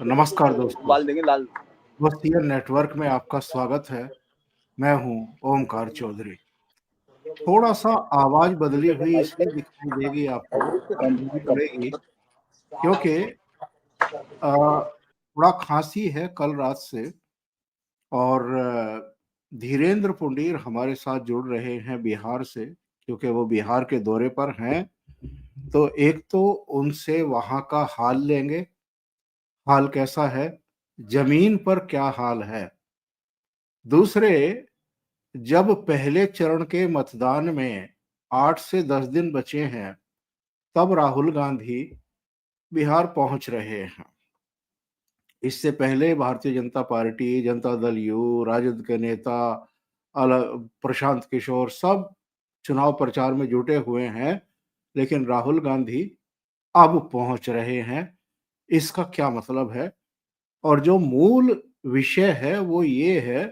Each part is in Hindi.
नमस्कार दोस्तों, उबाल देंगे लाल। वसीयत नेटवर्क में आपका स्वागत है। मैं हूं ओमकार चौधरी। थोड़ा-सा आवाज़ बदली हुई इसलिए दिखाई देगी आपको, देनी पड़ेगी क्योंकि थोड़ा खाँसी है कल रात से और धीरेन्द्र पुंडीर हमारे साथ जुड़ रहे हैं बिहार से क्योंकि वो बिहार के दौरे पर हैं। तो एक तो उनसे वहाँ का हाल लेंगे, हाल कैसा है, ज़मीन पर क्या हाल है। दूसरे जब पहले चरण के मतदान में 8 से 10 दिन बचे हैं, तब राहुल गांधी बिहार पहुंच रहे हैं। इससे पहले भारतीय जनता पार्टी, जनता दल यू, राजद के नेता प्रशांत किशोर सब चुनाव प्रचार में जुटे हुए हैं, लेकिन राहुल गांधी अब पहुंच रहे हैं। इसका क्या मतलब है? और जो मूल विषय है वो ये है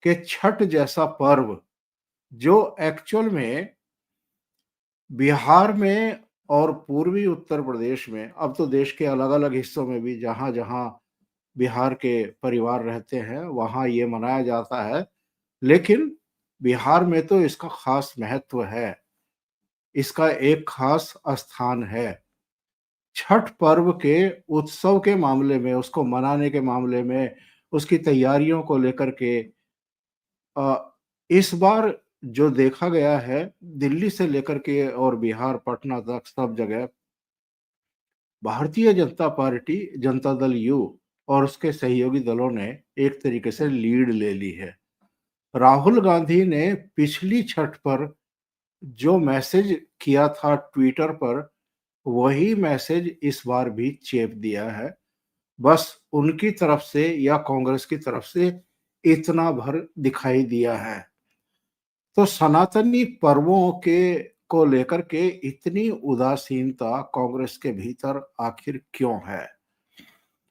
कि छठ जैसा पर्व जो एक्चुअल में बिहार में और पूर्वी उत्तर प्रदेश में, अब तो देश के अलग-अलग हिस्सों में भी जहाँ-जहाँ बिहार के परिवार रहते हैं, वहाँ ये मनाया जाता है। लेकिन बिहार में तो इसका खास महत्व है, इसका एक खास स्थान है। छठ पर्व के उत्सव के मामले में, उसको मनाने के मामले में, उसकी तैयारियों को लेकर के इस बार जो देखा गया है, दिल्ली से लेकर के और बिहार, पटना तक सब जगह भारतीय जनता पार्टी, जनता दल यू और उसके सहयोगी दलों ने एक तरीके से लीड ले ली है। राहुल गांधी ने पिछली छठ पर जो मैसेज किया था ट्विटर पर, वही मैसेज इस बार भी चेप दिया है। बस उनकी तरफ से या कांग्रेस की तरफ से इतना भर दिखाई दिया है। तो सनातनी पर्वों के को लेकर के इतनी उदासीनता कांग्रेस के भीतर आखिर क्यों है?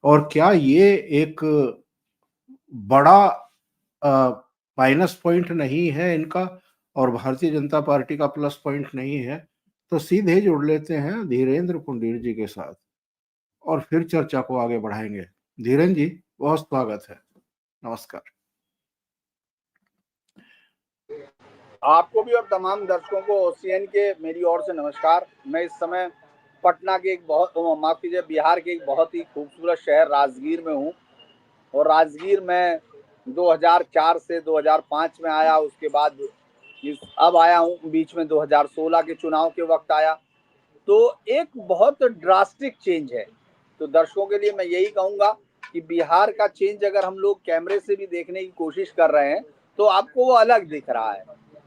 और क्या ये एक बड़ा माइनस पॉइंट नहीं है इनका और भारतीय जनता पार्टी का प्लस पॉइंट नहीं है? तो सीधे जुड़ लेते हैं धीरेन्द्र पुंडीर जी के साथ और फिर चर्चा को आगे बढ़ाएंगे। धीरेन्द्र जी, बहुत स्वागत है। नमस्कार। आपको भी और तमाम दर्शकों को ओसीएन के मेरी ओर से नमस्कार। मैं इस समय पटना के एक बहुत माफ कीजिए बिहार के एक बहुत ही खूबसूरत शहर राजगीर में हूँ। और राजगीर में 2004 से 2005 में आया, उसके बाद अब आया हूँ, बीच में 2016 के चुनाव के वक्त आया। तो एक बहुत ड्रास्टिक चेंज है। तो दर्शकों के लिए मैं यही कहूंगा कि बिहार का चेंज अगर हम लोग कैमरे से भी देखने की कोशिश कर रहे हैं तो आपको वो अलग दिख रहा है।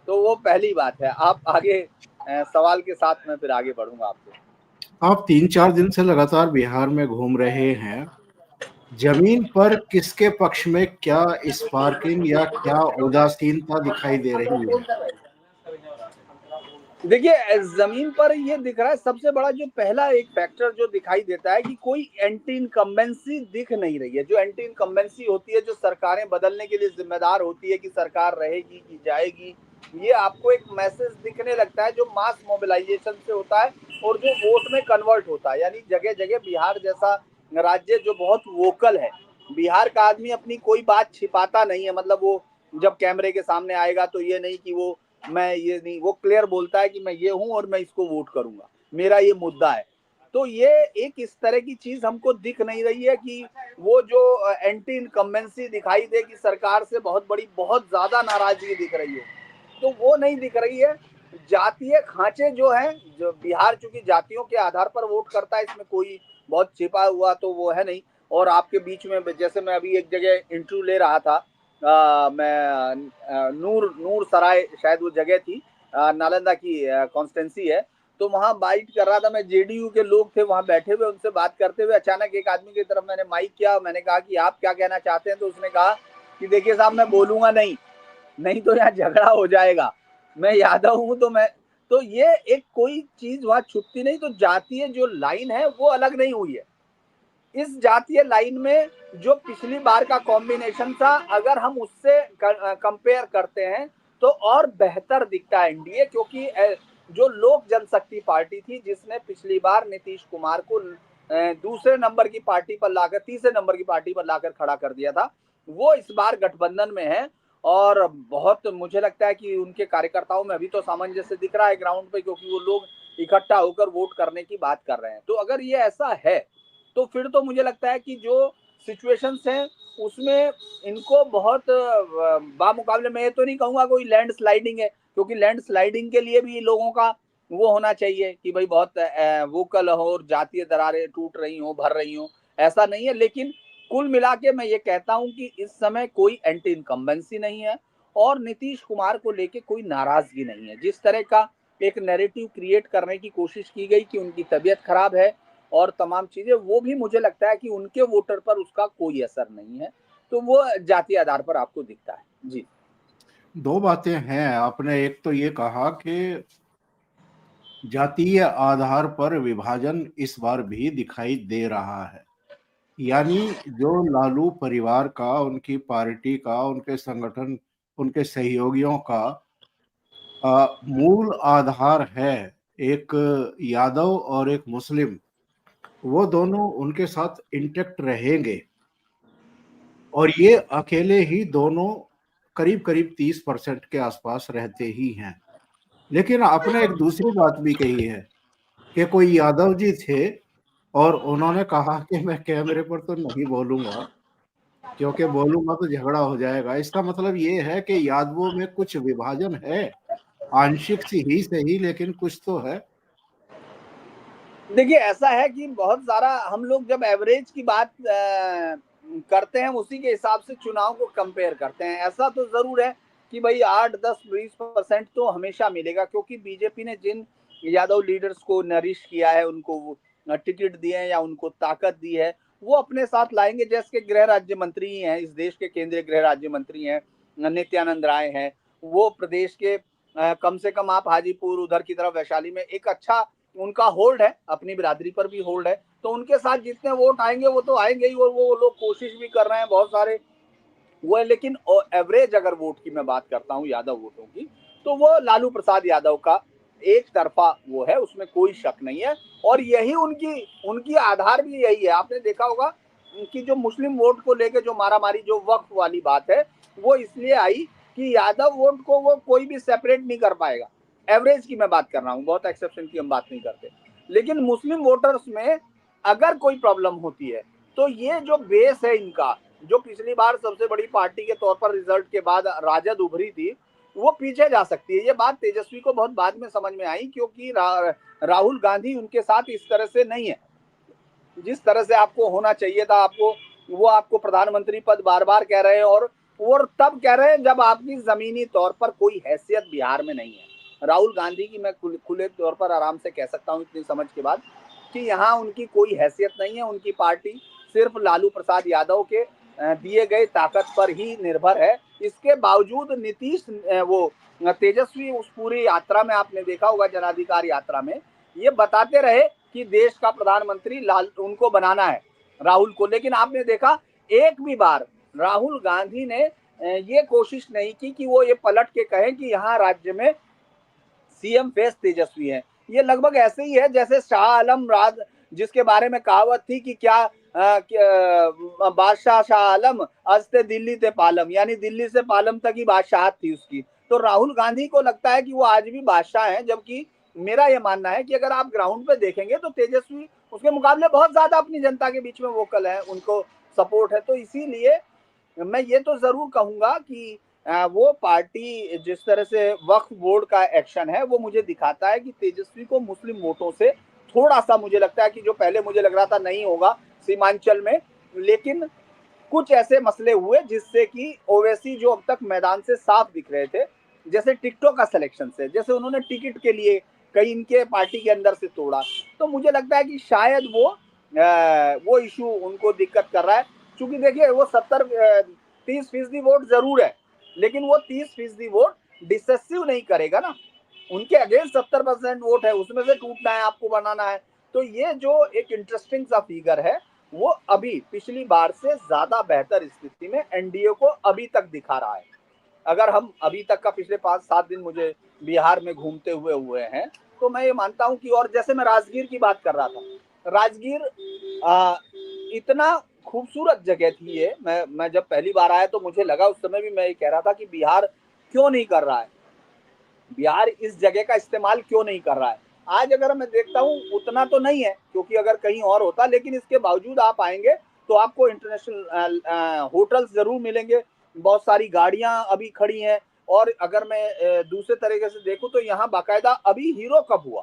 तो वो पहली बात है। आप आगे सवाल के साथ मैं फिर आगे बढ़ूंगा आपसे। आप 3-4 दिन से लगातार बिहार में घूम रहे हैं। जमीन पर किसके पक्ष में क्या स्पार्किंग या क्या उदासीनता दिखाई दे रही है? देखिए, जमीन पर ये दिख रहा है, सबसे बड़ा जो पहला एक फैक्टर जो दिखाई देता है कि कोई एंटी इनकम्बेंसी दिख नहीं रही है। जो एंटी इनकम्बेंसी होती है, जो सरकारें बदलने के लिए जिम्मेदार होती है कि सरकार रहेगी कि जाएगी, ये आपको एक मैसेज दिखने लगता है जो मास मोबिलाइजेशन से होता है और जो वोट में कन्वर्ट होता है। यानी जगह जगह बिहार जैसा राज्य जो बहुत वोकल है, बिहार का आदमी अपनी कोई बात छिपाता नहीं है। मतलब वो जब कैमरे के सामने आएगा तो ये नहीं कि वो मैं ये नहीं, वो क्लियर बोलता है कि मैं ये हूं और मैं इसको वोट करूंगा, मेरा ये मुद्दा है। तो ये एक इस तरह की चीज हमको दिख नहीं रही है कि वो जो एंटी इनकम्बेंसी दिखाई दे कि सरकार से बहुत बड़ी बहुत ज्यादा नाराजगी दिख रही हो, तो वो नहीं दिख रही है। जातीय खांचे जो है, जो बिहार चूंकि जातियों के आधार पर वोट करता है, इसमें कोई बहुत छिपा हुआ तो वो है नहीं। और आपके बीच में जैसे मैं अभी एक जगह इंटरव्यू ले रहा था, मैं नूर नूर सराय शायद वो जगह थी, नालंदा की कॉन्स्टेंसी है। तो वहां बाइट कर रहा था मैं, जेडीयू के लोग थे वहां बैठे हुए, उनसे बात करते हुए अचानक एक आदमी की तरफ मैंने माइक किया, मैंने कहा कि आप क्या कहना चाहते हैं? तो उसने कहा कि देखिए साहब, मैं बोलूंगा नहीं, नहीं तो यहाँ झगड़ा हो जाएगा, मैं यादव हूं। तो मैं, तो ये एक कोई चीज वहां छुपती नहीं। तो जातीय जो लाइन है वो अलग नहीं हुई है। इस जातीय लाइन में जो पिछली बार का कॉम्बिनेशन था, अगर हम उससे कंपेयर करते हैं तो और बेहतर दिखता है एनडीए। क्योंकि जो लोक जनशक्ति पार्टी थी जिसने पिछली बार नीतीश कुमार को दूसरे नंबर की पार्टी पर लाकर, तीसरे नंबर की पार्टी पर लाकर खड़ा कर दिया था, वो इस बार गठबंधन में है। और बहुत मुझे लगता है कि उनके कार्यकर्ताओं में अभी तो सामंजस्य दिख रहा है ग्राउंड पे, क्योंकि वो लोग इकट्ठा होकर वोट करने की बात कर रहे हैं। तो अगर ये ऐसा है तो फिर तो मुझे लगता है कि जो सिचुएशंस हैं उसमें इनको बहुत बामुकाबले, मैं ये तो नहीं कहूंगा कोई लैंड स्लाइडिंग है, क्योंकि लैंड स्लाइडिंग के लिए भी लोगों का वो होना चाहिए कि भाई बहुत वोकल हो और जातीय दरारें टूट रही हो, भर रही हो, ऐसा नहीं है। लेकिन कुल मिला के मैं ये कहता हूं कि इस समय कोई एंटी इनकम्बेंसी नहीं है और नीतीश कुमार को लेके कोई नाराजगी नहीं है। जिस तरह का एक नैरेटिव क्रिएट करने की कोशिश की गई कि उनकी तबीयत खराब है और तमाम चीजें, वो भी मुझे लगता है कि उनके वोटर पर उसका कोई असर नहीं है। तो वो जातीय आधार पर आपको दिखता है। जी, दो बातें हैं आपने, एक तो ये कहा कि जातीय आधार पर विभाजन इस बार भी दिखाई दे रहा है, यानी जो लालू परिवार का, उनकी पार्टी का, उनके संगठन, उनके सहयोगियों का मूल आधार है एक यादव और एक मुस्लिम, वो दोनों उनके साथ इंटेक्ट रहेंगे। और ये अकेले ही दोनों करीब करीब 30% के आसपास रहते ही हैं। लेकिन आपने एक दूसरी बात भी कही है कि कोई यादव जी थे और उन्होंने कहा कि मैं कैमरे पर तो नहीं बोलूंगा, क्योंकि बोलूंगा तो झगड़ा हो जाएगा। इसका मतलब ये है कि यादवों में कुछ विभाजन है, आंशिक सी ही सही, लेकिन कुछ तो है। देखिए ऐसा है कि बहुत सारा हम लोग जब एवरेज की बात करते हैं उसी के हिसाब से चुनाव को कंपेयर करते हैं। ऐसा तो जरूर है कि भाई 8, 10, 20% तो हमेशा मिलेगा, क्योंकि बीजेपी ने जिन यादव लीडर्स को नरिश किया है, उनको टिकट दिए हैं या उनको ताकत दी है, वो अपने साथ लाएंगे। जैसे गृह राज्य मंत्री ही हैं, इस देश के केंद्रीय गृह राज्य मंत्री हैं, नित्यानंद राय हैं, वो प्रदेश के कम से कम आप हाजीपुर उधर की तरफ वैशाली में एक अच्छा उनका होल्ड है, अपनी बिरादरी पर भी होल्ड है। तो उनके साथ जितने वोट आएंगे वो तो आएंगे ही, और वो लोग कोशिश भी कर रहे हैं बहुत सारे वो है। लेकिन एवरेज अगर वोट की मैं बात करता हूँ यादव वोटों की, तो वो लालू प्रसाद यादव का एक तरफा वो है, उसमें कोई शक नहीं है। और यही उनकी उनकी आधार भी यही है। आपने देखा होगा कि जो मुस्लिम वोट को लेके जो मारामारी, जो वक्फ वाली बात है, वो इसलिए आई कि यादव वोट को वो कोई भी सेपरेट नहीं कर पाएगा। एवरेज की मैं बात कर रहा हूँ, बहुत एक्सेप्शन की हम बात नहीं करते। लेकिन मुस्लिम वोटर्स में अगर कोई प्रॉब्लम होती है तो ये जो बेस है इनका, जो पिछली बार सबसे बड़ी पार्टी के तौर पर रिजल्ट के बाद राजद उभरी थी, वो पीछे जा सकती है। ये बात तेजस्वी को बहुत बाद में समझ में आई, क्योंकि राहुल गांधी उनके साथ इस तरह से नहीं है जिस तरह से आपको होना चाहिए था। आपको वो आपको प्रधानमंत्री पद बार बार कह रहे हैं, और तब कह रहे हैं जब आपकी जमीनी तौर पर कोई हैसियत बिहार में नहीं है। राहुल गांधी की मैं खुले तौर पर आराम से कह सकता हूँ इतनी समझ के बाद कि यहाँ उनकी कोई हैसियत नहीं है। उनकी पार्टी सिर्फ लालू प्रसाद यादव के दिए गए ताकत पर ही निर्भर है। इसके बावजूद नीतीश वो तेजस्वी उस पूरी यात्रा में आपने देखा होगा, जनाधिकार यात्रा में ये बताते रहे कि देश का प्रधानमंत्री लाल उनको बनाना है, राहुल को। लेकिन आपने देखा एक भी बार राहुल गांधी ने ये कोशिश नहीं की कि वो ये पलट के कहें कि यहाँ राज्य में सीएम फेस तेजस्वी है। ये लगभग ऐसे ही है जैसे शाह आलम राज, जिसके बारे में कहावत थी कि क्या बादशाह शाह आलम अजते दिल्ली से पालम, यानी दिल्ली से पालम तक ही बादशाहत थी उसकी। तो राहुल गांधी को लगता है कि वो आज भी बादशाह हैं, जबकि मेरा ये मानना है कि अगर आप ग्राउंड पे देखेंगे तो तेजस्वी उसके मुकाबले बहुत ज्यादा अपनी जनता के बीच में वोकल है, उनको सपोर्ट है। तो इसीलिए मैं ये तो जरूर कहूंगा कि वो पार्टी जिस तरह से वक्फ बोर्ड का एक्शन है, वो मुझे दिखाता है कि तेजस्वी को मुस्लिम वोटों से थोड़ा सा मुझे लगता है कि जो पहले मुझे लग रहा था नहीं होगा सीमांचल में, लेकिन कुछ ऐसे मसले हुए जिससे कि ओवैसी जो अब तक मैदान से साफ दिख रहे थे, जैसे टिकटों का सिलेक्शन से, जैसे उन्होंने टिकट के लिए कई इनके पार्टी के अंदर से तोड़ा, तो मुझे लगता है कि शायद वो इशू उनको दिक्कत कर रहा है। क्योंकि देखिए वो 30% वोट जरूर है, लेकिन वो 30% वोट डिसेसिव नहीं करेगा ना। उनके अगेंस्ट 70% वोट है, उसमें से टूटना है, आपको बनाना है। तो ये जो एक इंटरेस्टिंग सा फिगर है, वो अभी पिछली बार से ज्यादा बेहतर स्थिति में एनडीए को अभी तक दिखा रहा है। अगर हम अभी तक का पिछले 5-7 दिन मुझे बिहार में घूमते हुए हुए हैं, तो मैं ये मानता हूं कि, और जैसे मैं राजगीर की बात कर रहा था, राजगीर इतना खूबसूरत जगह थी ये। मैं जब पहली बार आया तो मुझे लगा, उस समय भी मैं ये कह रहा था कि बिहार क्यों नहीं कर रहा है, बिहार इस जगह का इस्तेमाल क्यों नहीं कर रहा है। आज अगर मैं देखता हूँ उतना तो नहीं है, क्योंकि अगर कहीं और होता, लेकिन इसके बावजूद आप आएंगे तो आपको इंटरनेशनल होटल्स जरूर मिलेंगे, बहुत सारी गाड़ियां अभी खड़ी हैं। और अगर मैं दूसरे तरीके से देखूं तो यहाँ बाकायदा अभी हीरो कप हुआ,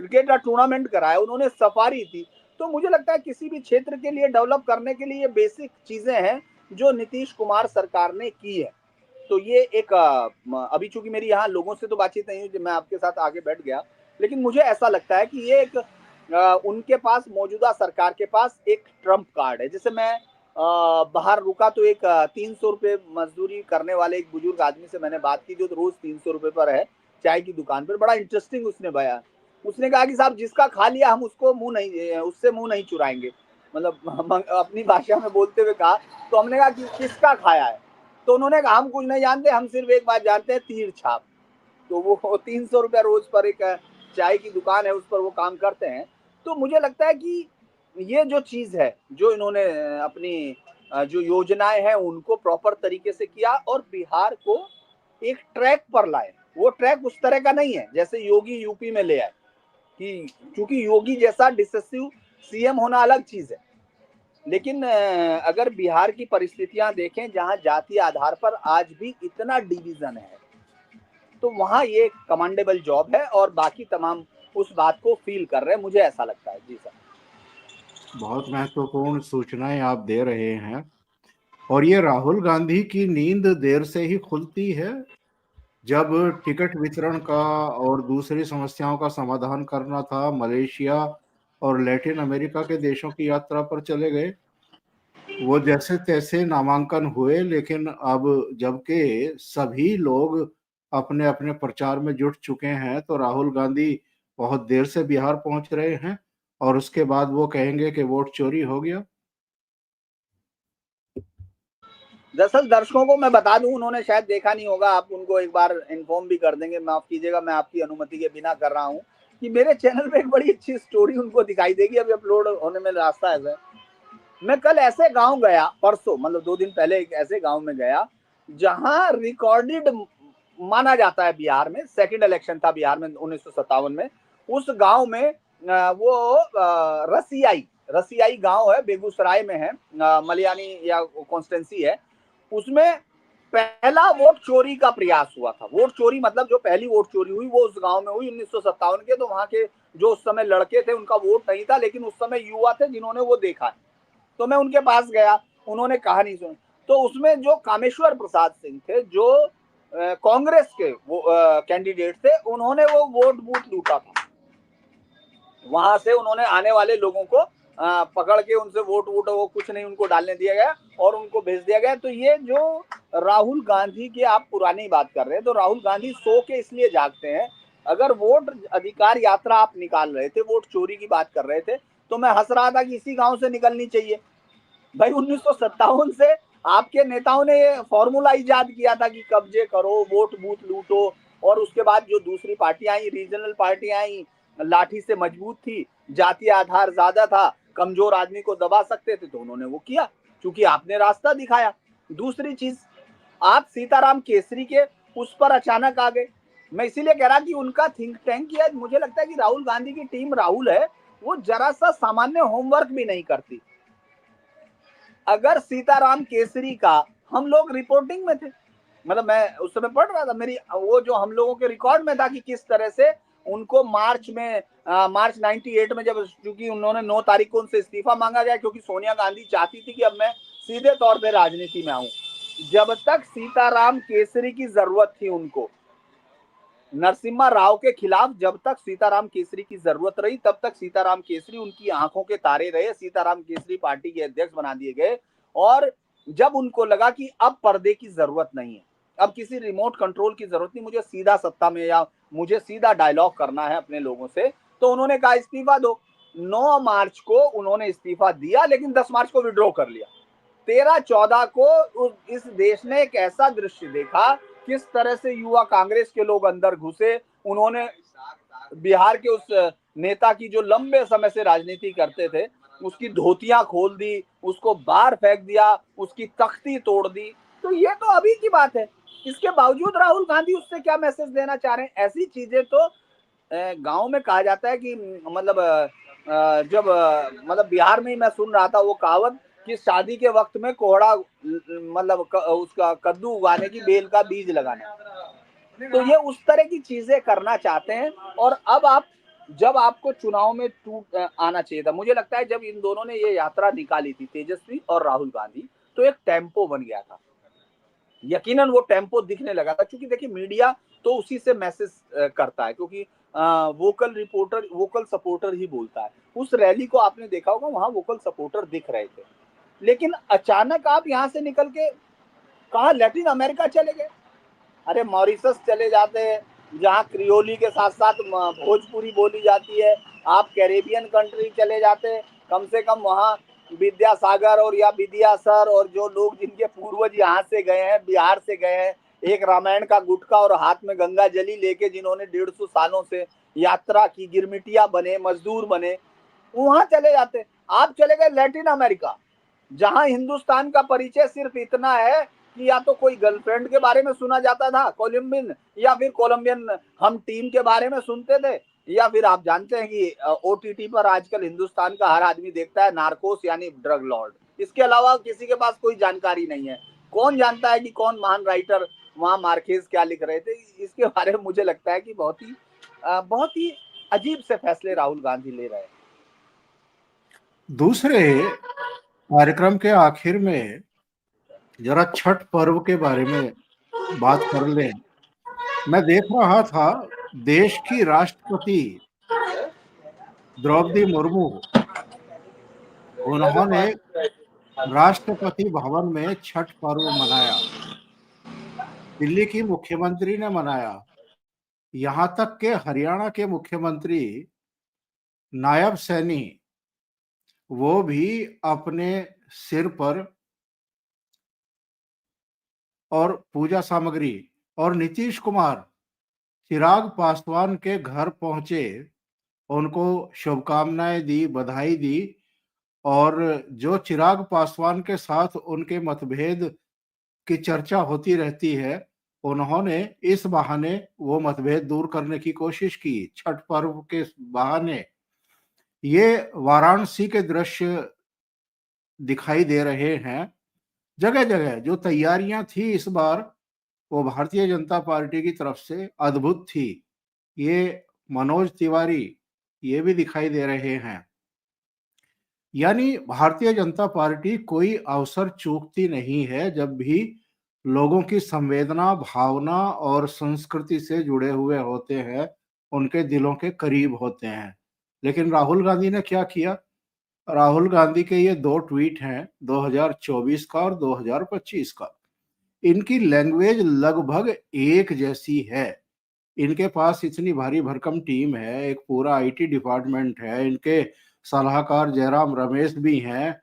क्रिकेट का टूर्नामेंट कराया उन्होंने, सफारी थी। तो मुझे लगता है किसी भी क्षेत्र के लिए डेवलप करने के लिए बेसिक चीजें हैं जो नीतीश कुमार सरकार ने की है। तो ये एक अभी चूंकि मेरी यहाँ लोगों से तो बातचीत नहीं हुई, मैं आपके साथ आगे बैठ गया, लेकिन मुझे ऐसा लगता है कि ये एक उनके पास, मौजूदा सरकार के पास एक ट्रम्प कार्ड है। जैसे मैं बाहर रुका तो एक 300 रुपये मजदूरी करने वाले एक बुजुर्ग आदमी से मैंने बात की, जो रोज 300 रुपये पर है चाय की दुकान पर। बड़ा इंटरेस्टिंग उसने बयान, उसने कहा कि साहब जिसका खा लिया हम उसको मुंह नहीं, उससे मुंह नहीं चुराएंगे, मतलब अपनी भाषा में बोलते हुए कहा। तो हमने कहा कि किसका खाया है, तो उन्होंने कहा हम कुछ नहीं जानते, हम सिर्फ एक बात जानते हैं, तीर छाप। तो वो 300 रुपया रोज पर एक चाय की दुकान है उस पर वो काम करते हैं। तो मुझे लगता है कि ये जो चीज है, जो इन्होंने अपनी जो योजनाएं हैं उनको प्रॉपर तरीके से किया और बिहार को एक ट्रैक पर लाए। वो ट्रैक उस तरह का नहीं है जैसे योगी यूपी में ले आए, कि क्योंकि योगी जैसा डिसेसिव सीएम होना अलग चीज है। लेकिन अगर बिहार की परिस्थितियां देखें जहां जातीय आधार पर आज भी इतना डिवीजन है, तो वहां ये कमांडेबल जॉब है और बाकी तमाम उस बात को फील कर रहे हैं, मुझे ऐसा लगता है। जी सर। बहुत महत्वपूर्ण सूचनाएं आप दे रहे हैं। और ये राहुल गांधी की नींद देर से ही खुलती है। जब टिकट वितरण का और दूसरी समस्याओं का समाधान करना था, मलेशिया और लैटिन अमेरिका के देशों की यात्रा पर चले गए। वो जैसे तैसे नामांकन हुए, लेकिन अब जबकि सभी लोग अपने अपने प्रचार में जुट चुके हैं, तो राहुल गांधी बहुत देर से बिहार पहुंच रहे हैं और उसके बाद वो कहेंगे कि वोट चोरी हो गया। दरअसल दर्शकों को मैं बता दूं, उन्होंने शायद देखा नहीं होगा, आप उनको एक बार इन्फॉर्म भी कर देंगे, माफ कीजिएगा मैं आपकी अनुमति के बिना कर रहा हूं, कि मेरे चैनल पे एक बड़ी अच्छी स्टोरी उनको दिखाई देगी, अभी अपलोड होने में रास्ता है। मैं कल ऐसे गांव गया, परसों मतलब 2 दिन पहले एक ऐसे गांव में गया जहां रिकॉर्डेड माना जाता है, बिहार में सेकंड इलेक्शन था बिहार में 1957 में। उस गांव में वो रसियाई रसियाई गांव है, बेगूसराय में है, मलियानी या कॉन्स्टेंसी है। उसमें पहला वोट चोरी का प्रयास हुआ था। वोट चोरी मतलब जो पहली वोट चोरी हुई वो उस गांव में हुई 1957 के। तो वहां के जो उस समय लड़के थे उनका वोट नहीं था, लेकिन उस समय युवा थे जिन्होंने वो देखा। तो मैं उनके पास गया, उन्होंने कहानी सुनी। तो उसमें जो कामेश्वर प्रसाद सिंह थे, जो कांग्रेस के वो कैंडिडेट थे, उन्होंने वो वोट बूथ लूटा था। वहां से उन्होंने आने वाले लोगों को पकड़ के उनसे वोट वोट वो कुछ नहीं उनको डालने दिया गया और उनको भेज दिया गया। तो ये जो राहुल गांधी की आप पुरानी बात कर रहे हैं, तो राहुल गांधी सो के इसलिए जागते हैं। अगर वोट अधिकार यात्रा आप निकाल रहे थे, वोट चोरी की बात कर रहे थे, तो मैं हंस रहा था कि इसी गांव से निकलनी चाहिए भाई। 1957 से आपके नेताओं ने ये फॉर्मूला इजाद किया था कि कब्जे करो, वोट बूथ लूटो। और उसके बाद जो दूसरी पार्टियां आई, रीजनल पार्टियां आई, लाठी से मजबूत थी, जातीय आधार ज्यादा था, कमजोर आदमी को दबा सकते थे, तो उन्होंने वो किया क्योंकि आपने रास्ता दिखाया। दूसरी चीज, आप सीताराम केसरी के उस पर अचानक आ गए। मैं इसीलिए कह रहा कि उनका थिंक टैंक किया। मुझे लगता है कि राहुल गांधी की टीम राहुल है, वो जरा सा सामान्य होमवर्क भी नहीं करती। अगर सीताराम केसरी का हम लोग रिपोर्टिंग में थे, मतलब मैं उस समय पढ़ रहा था, मेरी वो जो हम लोगों के रिकॉर्ड में था कि किस तरह से उनको मार्च में मार्च 98 में, जब क्योंकि उन्होंने 9 तारीख को उनसे इस्तीफा मांगा गया, क्योंकि सोनिया गांधी चाहती थी कि अब मैं सीधे तौर पे राजनीति में आऊं। जब तक सीताराम केसरी की जरूरत थी उनको, नरसिम्हा राव के खिलाफ जब तक सीताराम केसरी की जरूरत रही, तब तक सीताराम केसरी उनकी आंखों के तारे रहे। सीताराम केसरी पार्टी के अध्यक्ष बना दिए गए। और जब उनको लगा कि अब पर्दे की जरूरत नहीं है, अब किसी रिमोट कंट्रोल की जरूरत नहीं, मुझे सीधा सत्ता में या मुझे सीधा डायलॉग करना है अपने लोगों से, तो उन्होंने कहा इस्तीफा दो। 9 मार्च को उन्होंने इस्तीफा दिया, लेकिन 10 मार्च को विड्रॉ कर लिया। 13-14 को इस देश ने एक ऐसा दृश्य देखा, किस तरह से युवा कांग्रेस के लोग अंदर घुसे। उन्होंने बिहार के उस नेता की जो लंबे समय से राजनीति करते थे, उसकी धोतियां खोल दी, उसको बाहर फेंक दिया, उसकी तख्ती तोड़ दी। तो ये तो अभी की बात है। इसके बावजूद राहुल गांधी उससे क्या मैसेज देना चाह रहे हैं? ऐसी चीजें तो गांव में कहा जाता है कि मतलब जब मतलब बिहार में ही मैं सुन रहा था वो कहावत कि शादी के वक्त में कोहड़ा मतलब उसका कद्दू उगाने की बेल का बीज लगाना। तो ये उस तरह की चीजें करना चाहते हैं। और अब आप जब आपको चुनाव में टूट आना चाहिए था, मुझे लगता है जब इन दोनों ने ये यात्रा निकाली थी, तेजस्वी और राहुल गांधी, तो एक टेम्पो बन गया था। यकीनन वो टेम्पो दिखने लगा था, क्योंकि देखिए मीडिया तो उसी से मैसेज करता है, क्योंकि वोकल रिपोर्टर वोकल सपोर्टर ही बोलता है। उस रैली को आपने देखा होगा, वहां वोकल सपोर्टर दिख रहे थे। लेकिन अचानक आप यहाँ से निकल के कहा लैटिन अमेरिका चले गए। अरे मॉरिशस चले जाते हैं, जहाँ क्रियोली के साथ साथ भोजपुरी बोली जाती है। आप कैरेबियन कंट्री चले जाते हैं, कम से कम वहाँ विद्यासागर और या विद्यासर और जो लोग जिनके पूर्वज यहाँ से गए हैं, बिहार से गए हैं, एक रामायण का गुटखा और हाथ में गंगा जली लेके जिन्होंने 150 सालों से यात्रा की, गिरमिटिया बने, मजदूर बने, वहां चले जाते। आप चले गए लैटिन अमेरिका, जहां हिंदुस्तान का परिचय सिर्फ इतना है कि या तो कोई गर्लफ्रेंड के बारे में सुना जाता था कोलंबियन, या फिर कोलंबियन हम टीम के बारे में सुनते थे, या फिर आप जानते हैं कि ओटीटी पर आजकल हिंदुस्तान का हर आदमी देखता है नार्कोस यानी ड्रग लॉर्ड। इसके अलावा किसी के पास कोई जानकारी नहीं है। कौन जानता है कि कौन महान राइटर वहां मार्केज क्या लिख रहे थे? इसके बारे में मुझे लगता है कि बहुत ही अजीब से फैसले राहुल गांधी ले रहे हैं। दूसरे कार्यक्रम के आखिर में जरा छठ पर्व के बारे में बात कर लें। मैं देख रहा था, देश की राष्ट्रपति द्रौपदी मुर्मू, उन्होंने राष्ट्रपति भवन में छठ पर्व मनाया। दिल्ली की मुख्यमंत्री ने मनाया। यहाँ तक के हरियाणा के मुख्यमंत्री नायब सैनी, वो भी अपने सिर पर और पूजा सामग्री, और नीतीश कुमार चिराग पासवान के घर पहुंचे, उनको शुभकामनाएं दी, बधाई दी। और जो चिराग पासवान के साथ उनके मतभेद की चर्चा होती रहती है, उन्होंने इस बहाने वो मतभेद दूर करने की कोशिश की, छठ पर्व के बहाने। ये वाराणसी के दृश्य दिखाई दे रहे हैं। जगह जगह जो तैयारियां थी इस बार, वो भारतीय जनता पार्टी की तरफ से अद्भुत थी। ये मनोज तिवारी ये भी दिखाई दे रहे हैं। यानी भारतीय जनता पार्टी कोई अवसर चूकती नहीं है, जब भी लोगों की संवेदना, भावना और संस्कृति से जुड़े हुए होते हैं, उनके दिलों के करीब होते हैं। लेकिन राहुल गांधी ने क्या किया? राहुल गांधी के ये दो ट्वीट हैं, 2024 का और 2025 का। इनकी लैंग्वेज लगभग एक जैसी है। इनके पास इतनी भारी भरकम टीम है, एक पूरा आईटी डिपार्टमेंट है, इनके सलाहकार जयराम रमेश भी हैं।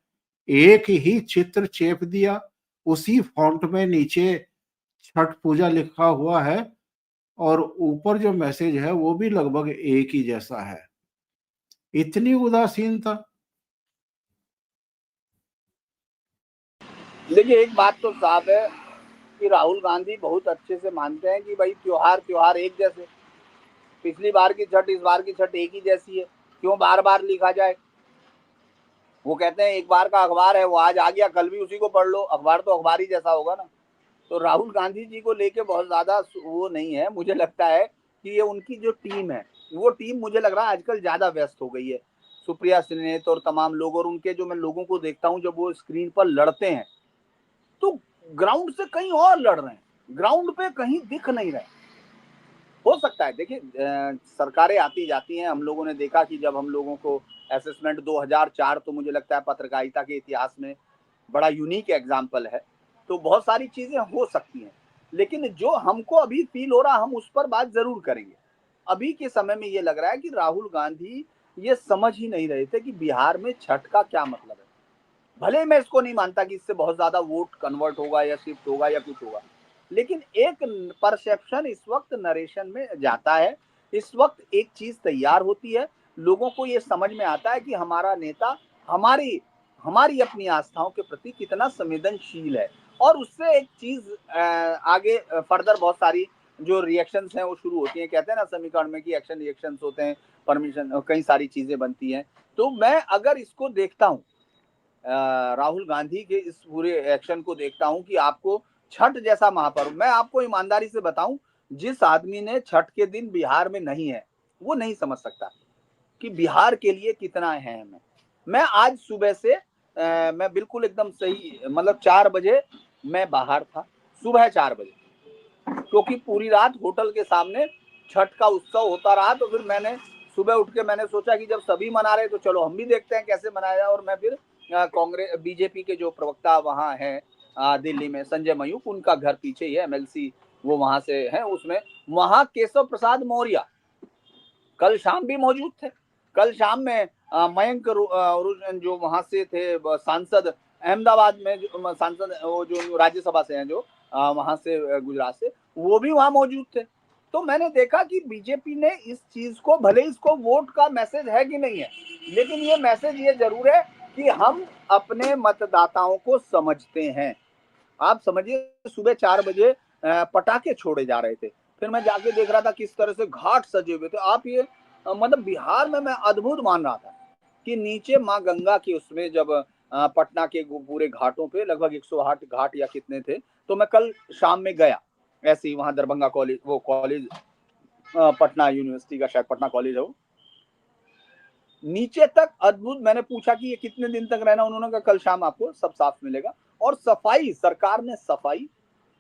एक ही चित्र चेप दिया, उसी फॉन्ट में नीचे छठ पूजा लिखा हुआ है, और ऊपर जो मैसेज है वो भी लगभग एक ही जैसा है। इतनी उदासीनता। देखिए एक बात तो साफ है कि राहुल गांधी बहुत अच्छे से मानते हैं कि भाई त्योहार त्योहार एक जैसे, पिछली बार की छठ इस बार की छठ एक ही जैसी है, क्यों बार बार लिखा जाए? वो कहते हैं एक बार का अखबार है, वो आज आ गया कल भी उसी को पढ़ लो, अखबार तो अखबार ही जैसा होगा ना। तो राहुल गांधी जी को लेके बहुत ज्यादा वो नहीं है। मुझे लगता है कि ये उनकी जो टीम है, वो टीम मुझे लग रहा है आजकल ज्यादा व्यस्त हो गई है। सुप्रिया सिन्हा और तमाम लोग, और उनके जो मैं लोगों को देखता हूँ जब वो स्क्रीन पर लड़ते हैं, तो ग्राउंड से कहीं और लड़ रहे हैं, ग्राउंड पे कहीं दिख नहीं रहे। हो सकता है, देखिए सरकारें आती जाती हैं। हम लोगों ने देखा कि जब हम लोगों को असेसमेंट 2004, तो मुझे लगता है पत्रकारिता के इतिहास में बड़ा यूनिक एग्जाम्पल है। तो बहुत सारी चीजें हो सकती हैं, लेकिन जो हमको अभी फील हो रहा, हम उस पर बात जरूर करेंगे। अभी के समय में ये लग रहा है कि राहुल गांधी ये समझ ही नहीं रहे थे कि बिहार में छठ का क्या मतलब है। भले मैं इसको नहीं मानता कि इससे बहुत ज्यादा वोट कन्वर्ट होगा या शिफ्ट होगा या कुछ होगा, लेकिन एक परसेप्शन इस वक्त नरेशन में जाता है। इस वक्त एक चीज तैयार होती है लोगों को ये समझ में आता है कि हमारा नेता हमारी हमारी अपनी आस्थाओं के प्रति कितना संवेदनशील है। और उससे एक चीज आगे फर्दर बहुत सारी जो रिएक्शंस हैं वो शुरू होती हैं। कहते हैं ना समीकरण में कि एक्शन रिएक्शंस होते हैं, परमिशन, कई सारी चीजें बनती हैं। तो मैं अगर इसको देखता हूँ, राहुल गांधी के इस पूरे एक्शन को देखता हूं कि आपको छठ जैसा महापर्व, मैं आपको ईमानदारी से बताऊं, जिस आदमी ने छठ के दिन बिहार में नहीं है वो नहीं समझ सकता कि बिहार के लिए कितना अहम है। मैं आज सुबह से मैं बिल्कुल एकदम सही, मतलब 4 बजे मैं बाहर था, सुबह 4 बजे, क्योंकि पूरी रात होटल के सामने छठ का उत्सव होता रहा। तो फिर मैंने सुबह उठ के मैंने सोचा कि जब सभी मना रहे तो चलो हम भी देखते हैं कैसे मनाया जाए। और मैं फिर कांग्रेस बीजेपी के जो प्रवक्ता वहाँ है दिल्ली में, संजय मयूख, उनका घर पीछे ही है, एमएलसी वो वहां से है, उसमें वहां केशव प्रसाद मौर्य कल शाम भी मौजूद थे। कल शाम में मयंक जो वहां से थे सांसद, अहमदाबाद में सांसद, वो जो राज्यसभा से हैं, जो वहां से गुजरात से, वो भी वहां मौजूद थे। तो मैंने देखा कि बीजेपी ने इस चीज को, भले इसको वोट का मैसेज है कि नहीं है, लेकिन ये मैसेज ये जरूर है कि हम अपने मतदाताओं को समझते हैं। आप समझिए सुबह 4 बजे पटाखे छोड़े जा रहे थे, फिर मैं जाके देख रहा था किस तरह से घाट सजे हुए थे। आप ये मतलब बिहार में मैं अद्भुत मान रहा था कि नीचे माँ गंगा की उसमें जब पटना के पूरे घाटों पे लगभग 108 घाट या कितने थे। तो मैं कल शाम में गया ऐसे ही, वहां दरभंगा कॉलेज, वो कॉलेज पटना यूनिवर्सिटी का शायद पटना कॉलेज है वो, नीचे तक अद्भुत। मैंने पूछा कि ये कितने दिन तक रहना, उन्होंने कहा कल शाम आपको सब साफ मिलेगा। और सफाई, सरकार ने सफाई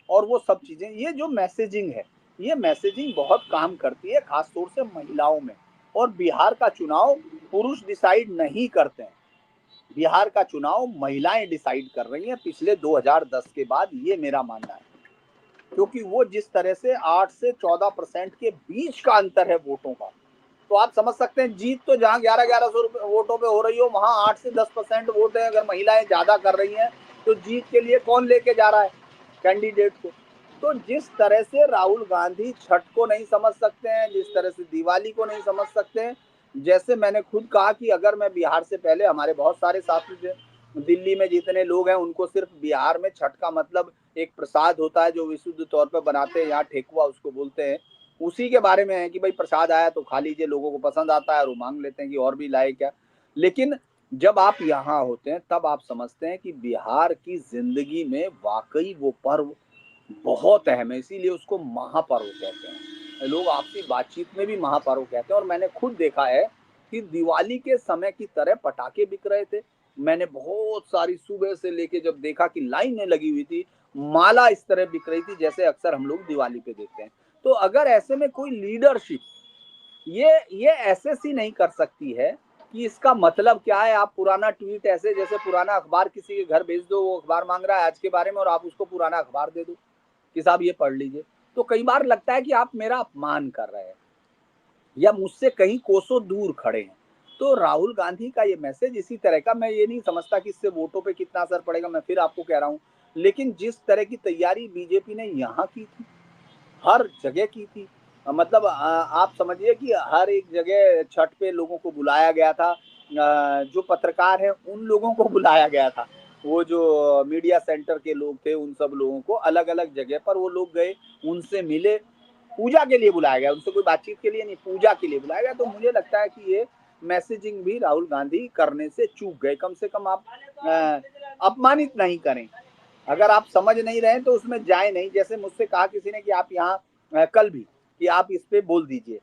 और वो सब चीजें, ये जो मैसेजिंग है, ये मैसेजिंग बहुत काम करती है, खासतौर से महिलाओं में। और बिहार का चुनाव पुरुष डिसाइड नहीं करते हैं, बिहार का चुनाव महिलाएं डिसाइड कर रही हैं पिछले 2010 के बाद, ये मेरा मानना है। क्योंकि वो जिस तरह से 8 से 14% के बीच का अंतर है वोटों का, तो आप समझ सकते हैं जीत तो जहां 1100 वोटों पे हो रही हो, वहां 8 से 10% वोट है। अगर महिलाएं ज्यादा कर रही हैं तो जीत के लिए कौन लेके जा रहा है कैंडिडेट को। तो जिस तरह से राहुल गांधी छठ को नहीं समझ सकते हैं, जिस तरह से दिवाली को नहीं समझ सकते हैं, जैसे मैंने खुद कहा कि अगर मैं बिहार से पहले, हमारे बहुत सारे साथी दिल्ली में जितने लोग हैं उनको सिर्फ बिहार में छठ का मतलब एक प्रसाद होता है जो विशुद्ध तौर पर बनाते हैं, यहाँ ठेकुआ उसको बोलते हैं, उसी के बारे में है कि भाई प्रसाद आया तो खा लीजिए, लोगों को पसंद आता है और वो मांग लेते हैं कि और भी लाए क्या। लेकिन जब आप यहाँ होते हैं तब आप समझते हैं कि बिहार की जिंदगी में वाकई वो पर्व बहुत अहम है, इसीलिए उसको महापर्व कहते हैं। लोग आपसी बातचीत में भी महापर्व कहते हैं। और मैंने खुद देखा है कि दिवाली के समय की तरह पटाखे बिक रहे थे। मैंने बहुत सारी, सुबह से लेके जब देखा कि लाइनें लगी हुई थी, माला इस तरह बिक रही थी जैसे अक्सर हम लोग दिवाली पे देखते हैं। तो अगर ऐसे में कोई लीडरशिप ये ऐसे सी नहीं कर सकती है कि इसका मतलब क्या है, आप पुराना ट्वीट ऐसे, जैसे पुराना अखबार किसी के घर भेज दो, वो अखबार मांग रहा है आज के बारे में और आप उसको पुराना अखबार दे दो कि साहब ये पढ़ लीजिए। तो कई बार लगता है कि आप मेरा अपमान कर रहे हैं या मुझसे कहीं कोसों दूर खड़े हैं। तो राहुल गांधी का ये मैसेज इसी तरह का, मैं ये नहीं समझता कि इससे वोटों पे कितना असर पड़ेगा, मैं फिर आपको कह रहा हूँ। लेकिन जिस तरह की तैयारी बीजेपी ने यहाँ की थी, हर जगह की थी, मतलब आप समझिए कि हर एक जगह छठ पे लोगों को बुलाया गया था, जो पत्रकार हैं उन लोगों को बुलाया गया था, वो जो मीडिया सेंटर के लोग थे उन सब लोगों को अलग अलग जगह पर वो लोग गए, उनसे मिले, पूजा के लिए बुलाया गया, उनसे कोई बातचीत के लिए नहीं, पूजा के लिए बुलाया गया। तो मुझे लगता है कि ये मैसेजिंग भी राहुल गांधी करने से चूक गए। कम से कम आप अपमानित नहीं करें, अगर आप समझ नहीं रहे तो उसमें जाए नहीं। जैसे मुझसे कहा किसी ने कि आप यहाँ कल भी कि आप इस पे बोल दीजिए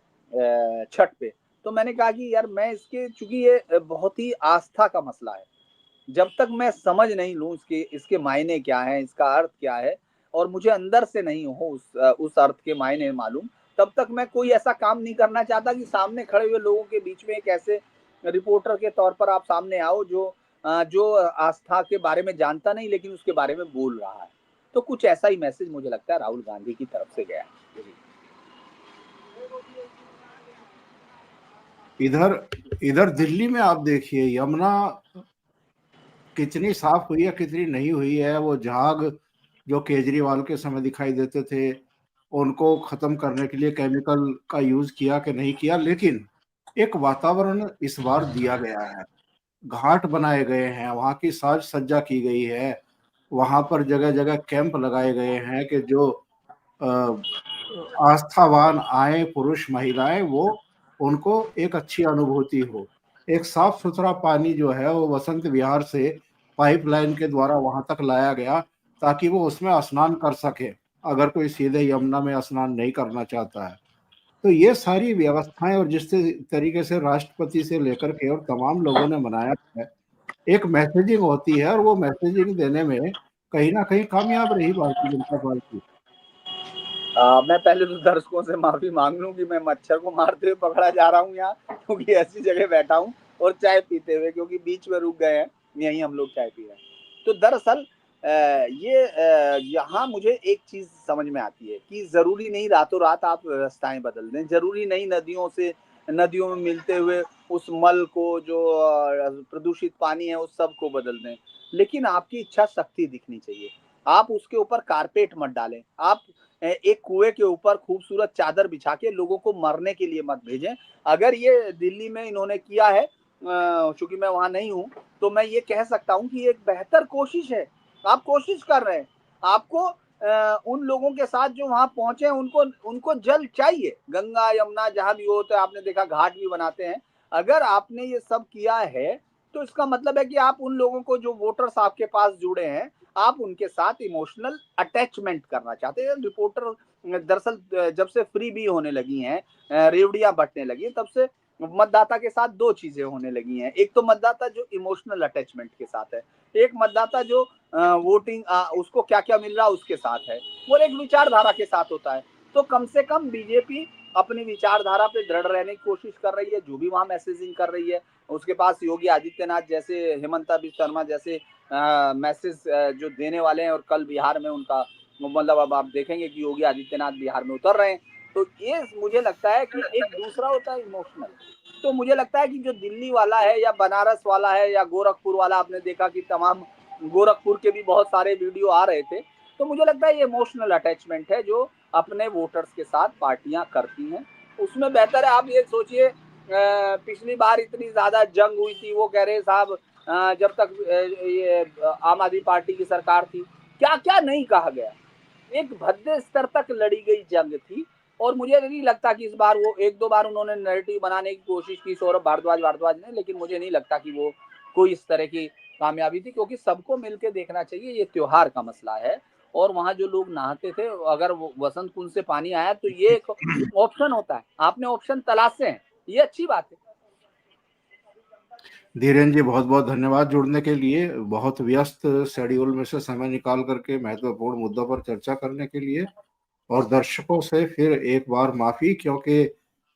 छठ पे, तो मैंने कहा कि यार मैं इसके, चूंकि ये बहुत ही आस्था का मसला है, जब तक मैं समझ नहीं लूं इसके मायने क्या है, इसका अर्थ क्या है, और मुझे अंदर से नहीं हो उस अर्थ के मायने मालूम, तब तक मैं कोई ऐसा काम नहीं करना चाहता कि सामने खड़े हुए लोगों के बीच में एक ऐसे रिपोर्टर के तौर पर आप सामने आओ जो आस्था के बारे में जानता नहीं लेकिन उसके बारे में बोल रहा है। तो कुछ ऐसा ही मैसेज मुझे लगता है राहुल गांधी की तरफ से गया है। इधर इधर दिल्ली में आप देखिए, यमुना कितनी साफ हुई है कितनी नहीं हुई है। वो झाग जो केजरीवाल के समय दिखाई देते थे, उनको खत्म करने के लिए केमिकल का यूज किया कि नहीं किया, लेकिन एक वातावरण इस बार दिया गया है, घाट बनाए गए हैं, वहाँ की साज सज्जा की गई है, वहाँ पर जगह जगह कैंप लगाए गए हैं कि जो अ, आस्थावान आए पुरुष महिलाएं वो उनको एक अच्छी अनुभूति हो। एक साफ सुथरा पानी जो है वो वसंत विहार से पाइपलाइन के द्वारा वहां तक लाया गया ताकि वो उसमें स्नान कर सके, अगर कोई सीधे यमुना में स्नान नहीं करना चाहता है। तो ये सारी व्यवस्थाएं और जिस तरीके से राष्ट्रपति से लेकर के और तमाम लोगों ने मनाया है, एक मैसेजिंग होती है और वो मैसेजिंग देने में कहीं ना कहीं कामयाब रही भारतीय जनता पार्टी। मैं पहले तो दर्शकों से माफी मांग लूं कि मैं मच्छर को मारते हुए पकड़ा जा रहा हूँ यहाँ, क्योंकि ऐसी जगह बैठा हूँ और चाय पीते हुए, क्योंकि बीच में रुक गए हैं, यहीं हम लोग चाय पी रहे हैं। तो दरअसल ये यहाँ मुझे एक चीज समझ में आती है कि जरूरी नहीं रातों रात आप व्यवस्थाएं बदल दें, जरूरी नहीं नदियों में मिलते हुए उस मल को, जो प्रदूषित पानी है उस सब को बदल दें, लेकिन आपकी इच्छा शक्ति दिखनी चाहिए। आप उसके ऊपर कारपेट मत डालें, आप एक कुएं के ऊपर खूबसूरत चादर बिछा के लोगों को मरने के लिए मत भेजें। अगर ये दिल्ली में इन्होंने किया है, चूंकि मैं वहां नहीं हूं, तो मैं ये कह सकता हूं कि एक बेहतर कोशिश है। आप कोशिश कर रहे हैं, आपको उन लोगों के साथ जो वहां पहुंचे उनको उनको जल चाहिए, गंगा यमुना जहां भी हो, तो आपने देखा घाट भी बनाते हैं। अगर आपने ये सब किया है तो इसका मतलब है कि आप उन लोगों को, जो वोटर्स आपके पास जुड़े हैं, आप उनके साथ इमोशनल अटैचमेंट करना चाहते हैं। रिपोर्टर दरअसल जब से फ्री भी होने लगी हैं, रेवड़ियां बंटने लगी, तब से मतदाता के साथ दो चीजें होने लगी हैं। एक तो मतदाता जो इमोशनल अटैचमेंट के साथ है, एक मतदाता जो वोटिंग उसको क्या क्या मिल रहा है उसके साथ है, वो एक विचारधारा के साथ होता है। तो कम से कम बीजेपी अपनी विचारधारा पे दृढ़ रहने की कोशिश कर रही है, जो भी वहां मैसेजिंग कर रही है। उसके पास योगी आदित्यनाथ जैसे, हेमंता बिस्वा शर्मा जैसे मैसेज जो देने वाले हैं, और कल बिहार में उनका मतलब अब आप देखेंगे कि योगी आदित्यनाथ बिहार में उतर रहे हैं। तो ये मुझे लगता है कि एक दूसरा होता है इमोशनल। तो मुझे लगता है कि जो दिल्ली वाला है या बनारस वाला है या गोरखपुर वाला, आपने देखा कि तमाम गोरखपुर के भी बहुत सारे वीडियो आ रहे थे। तो मुझे लगता है ये इमोशनल अटैचमेंट है जो अपने वोटर्स के साथ पार्टियां करती हैं। उसमें बेहतर है आप ये सोचिए, पिछली बार इतनी ज्यादा जंग हुई थी, वो कह रहे साहब जब तक ये आम आदमी पार्टी की सरकार थी, क्या क्या नहीं कहा गया। एक भद्दे स्तर तक लड़ी गई जंग थी। और मुझे नहीं लगता कि इस बार, वो एक दो बार उन्होंने नैरेटिव बनाने की कोशिश की सौरभ भारद्वाज ने, लेकिन मुझे नहीं लगता कि वो कोई इस तरह की कामयाबी थी, क्योंकि सबको मिलकर देखना चाहिए, ये त्योहार का मसला है। और वहां जो लोग नहाते थे, अगर वसंत कुंज से पानी आया तो ये एक ऑप्शन होता है, आपने ऑप्शन तलाशे हैं, ये अच्छी बात है। धीरेन्द्र जी, बहुत बहुत धन्यवाद जुड़ने के लिए, बहुत व्यस्त शेड्यूल में से समय निकाल करके महत्वपूर्ण मुद्दों पर चर्चा करने के लिए। और दर्शकों से फिर एक बार माफी, क्योंकि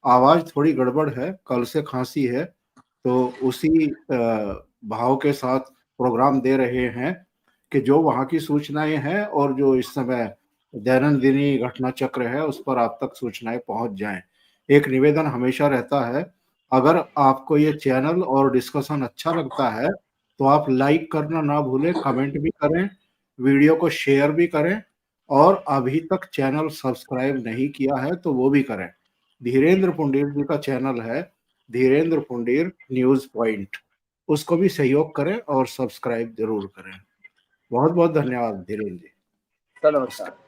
आवाज थोड़ी गड़बड़ है, कल से खांसी है, तो उसी भाव के साथ प्रोग्राम दे रहे हैं कि जो वहाँ की सूचनाएं हैं और जो इस समय दैनंदिनी घटना चक्र है उस पर आप तक सूचनाएं पहुंच जाएं। एक निवेदन हमेशा रहता है, अगर आपको ये चैनल और डिस्कशन अच्छा लगता है तो आप लाइक करना ना भूलें, कमेंट भी करें, वीडियो को शेयर भी करें, और अभी तक चैनल सब्सक्राइब नहीं किया है तो वो भी करें। धीरेन्द्र पुंडीर जी का चैनल है, धीरेन्द्र पुंडीर न्यूज पॉइंट, उसको भी सहयोग करें और सब्सक्राइब जरूर करें। बहुत बहुत धन्यवाद धीरेन्द्र जी। चलो, नमस्कार। नमस्कार।